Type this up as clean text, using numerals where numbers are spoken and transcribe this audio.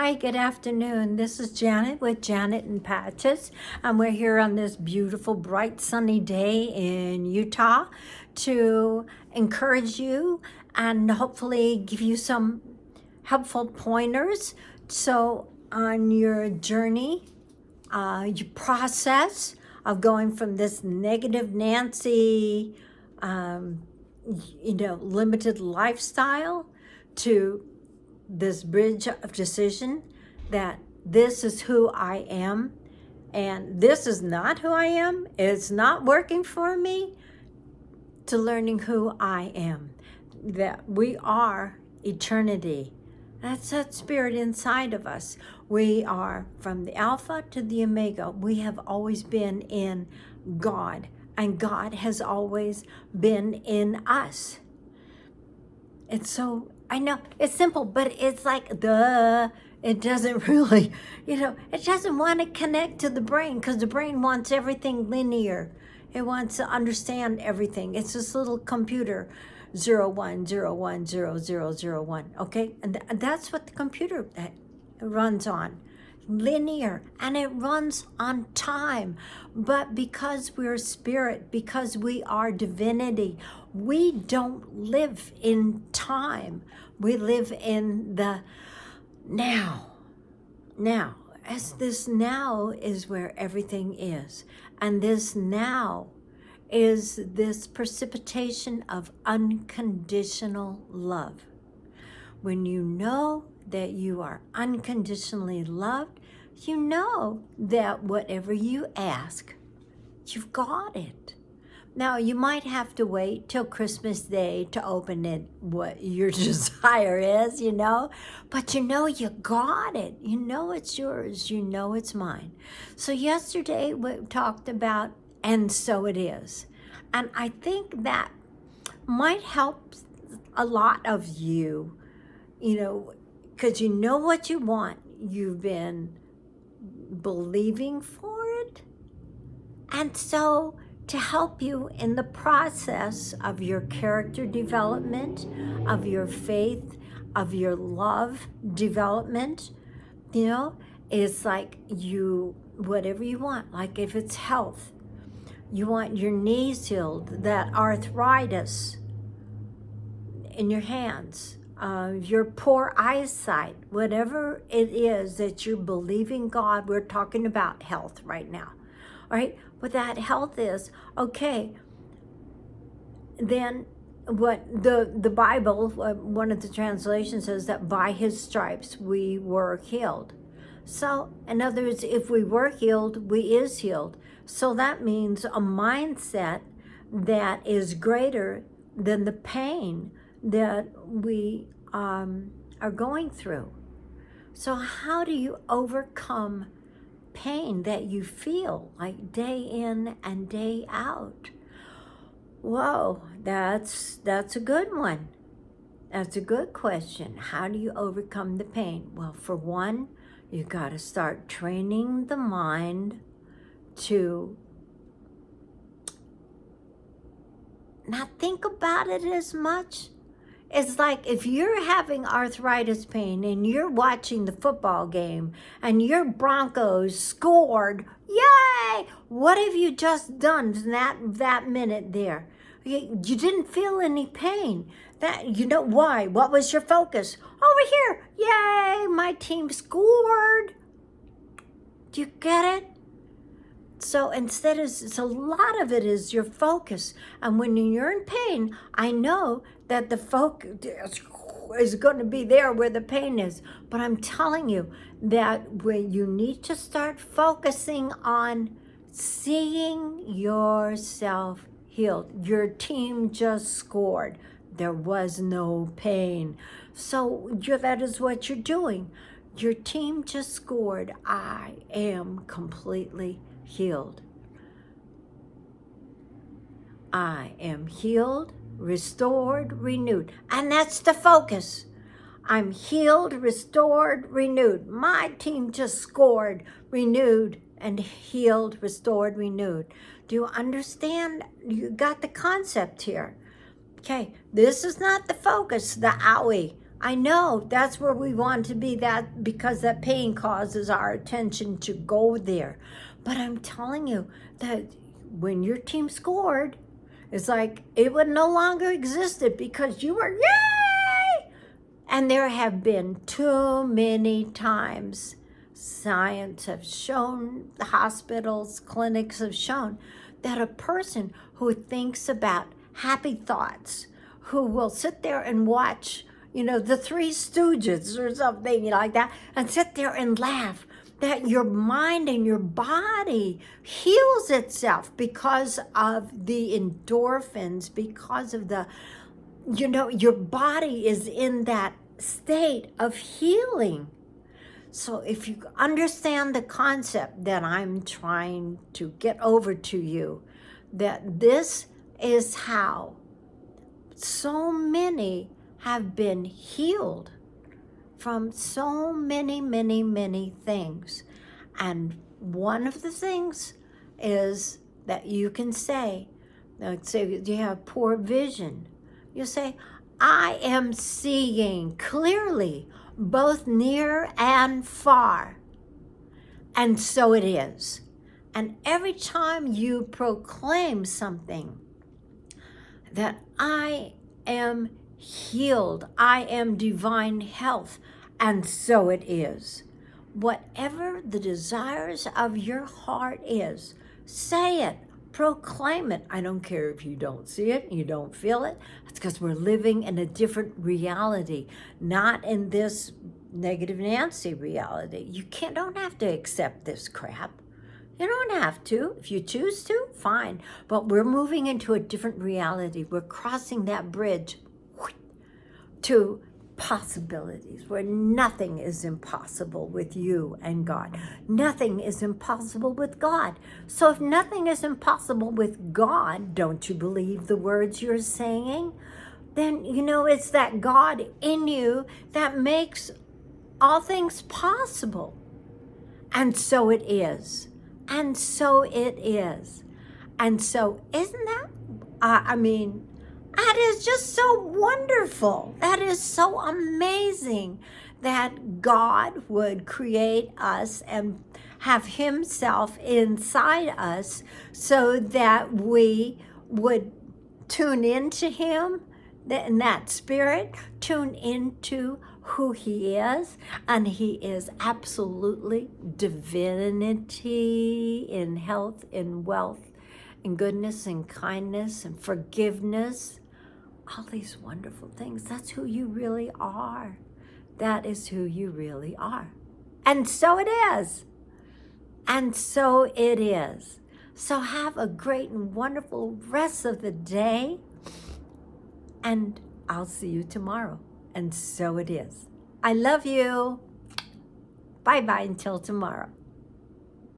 Hi, good afternoon. This is Janet with Janet and Patches, and we're here on this beautiful, bright, sunny day in Utah to encourage you and hopefully give you some helpful pointers. So, on your journey, your process of going from this negative Nancy, limited lifestyle to this bridge of decision that this is who I am and this is not who I am, it's not working for me, to learning who I am, that we are eternity. That's that spirit inside of us. We are from the Alpha to the Omega. We have always been in God, and God has always been in us. It's so, I know it's simple, but it's like, it doesn't really, it doesn't want to connect to the brain because the brain wants everything linear. It wants to understand everything. It's this little computer, 01010001. Okay. And that's what the computer runs on. Linear, and it runs on time. But because we're spirit, because we are divinity, we don't live in time. We live in the now. Now, as this now is where everything is. And this now is this precipitation of unconditional love. When you know that you are unconditionally loved, you know that whatever you ask, you've got it. Now, you might have to wait till Christmas Day to open it, what your desire is, but you got it. You know it's yours. You know it's mine. So yesterday we talked about, and so it is. And I think that might help a lot of you, because you know what you want. You've been believing for it. And so to help you in the process of your character development, of your faith, of your love development, it's like whatever you want. Like if it's health, you want your knees healed, that arthritis in your hands, your poor eyesight, whatever it is that you're believing God. We're talking about health right now. All right, what that health is, okay, then what the Bible, one of the translations says that by his stripes we were healed. So, in other words, if we were healed, we is healed. So that means a mindset that is greater than the pain that we are going through. So how do you overcome pain that you feel like day in and day out? Whoa, that's a good one. That's a good question. How do you overcome the pain? Well, for one, you got to start training the mind to not think about it as much. It's like if you're having arthritis pain and you're watching the football game and your Broncos scored, yay! What have you just done in that minute there? You didn't feel any pain. Why? What was your focus? Over here, yay! My team scored. Do you get it? So instead, a lot of it is your focus. And when you're in pain, I know that the focus is going to be there where the pain is. But I'm telling you that when you need to start focusing on seeing yourself healed. Your team just scored. There was no pain. So that is what you're doing. Your team just scored. I am completely healed. I am healed, restored, renewed. And that's the focus. I'm healed, restored, renewed. My team just scored, renewed, and healed, restored, renewed. Do you understand? You got the concept here. Okay, this is not the focus, the owie. I know that's where we want to be, that because that pain causes our attention to go there. But I'm telling you that when your team scored, it's like it would no longer existed because you were yay. And there have been too many times science have shown, the hospitals, clinics have shown that a person who thinks about happy thoughts, who will sit there and watch, the Three Stooges or something like that, and sit there and laugh, that your mind and your body heals itself because of the endorphins, because of the, your body is in that state of healing. So if you understand the concept that I'm trying to get over to you, that this is how so many have been healed from so many, many, many things. And one of the things is that you can say, like say you have poor vision, you say, I am seeing clearly, both near and far. And so it is. And every time you proclaim something, that I am healed, I am divine health, and so it is. Whatever the desires of your heart is, say it, proclaim it. I don't care if you don't see it, you don't feel it. It's because we're living in a different reality, not in this negative Nancy reality. You don't have to accept this crap. You don't have to. If you choose to, fine. But we're moving into a different reality. We're crossing that bridge to possibilities where nothing is impossible with you and God. Nothing is impossible with God. So if nothing is impossible with God, don't you believe the words you're saying? Then, it's that God in you that makes all things possible. And so it is. And so it is. And so isn't that, that is just so wonderful. That is so amazing that God would create us and have himself inside us so that we would tune into him, and that spirit, tune into who he is, and he is absolutely divinity in health, in wealth, in goodness, and kindness, and forgiveness. All these wonderful things. That's who you really are. That is who you really are. And so it is. And so it is. So have a great and wonderful rest of the day. And I'll see you tomorrow. And so it is. I love you. Bye-bye until tomorrow.